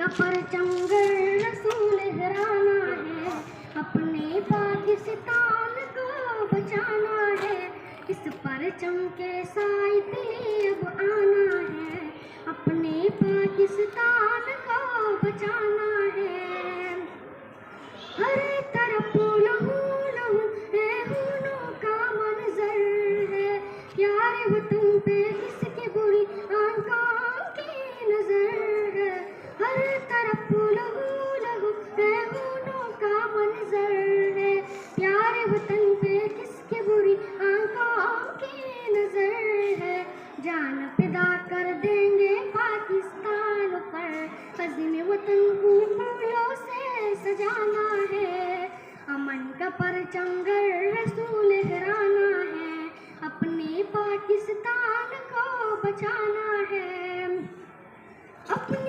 का परचम गर रसूल लहराना है, अपने पाकिस्तान को बचाना है। इस परचम के साए तले अब आना है, अपने पाकिस्तान को बचाना है। हर तरफ लहू लहू है, खूनों का मंजर है, प्यारे वतन पे किसकी बुरी आंखों की नजर है। हर तरफ लहू लहू है, खूनों का मंजर है, प्यारे वतन पे किसकी बुरी आंखों की नजर है। जान फिदा कर देंगे पाकिस्तान पर, अज़ीम वतन को फूलों से सजाना है। अमन का परचम गर रसूल लहराना है, अपने पाकिस्तान को बचाना है। अपने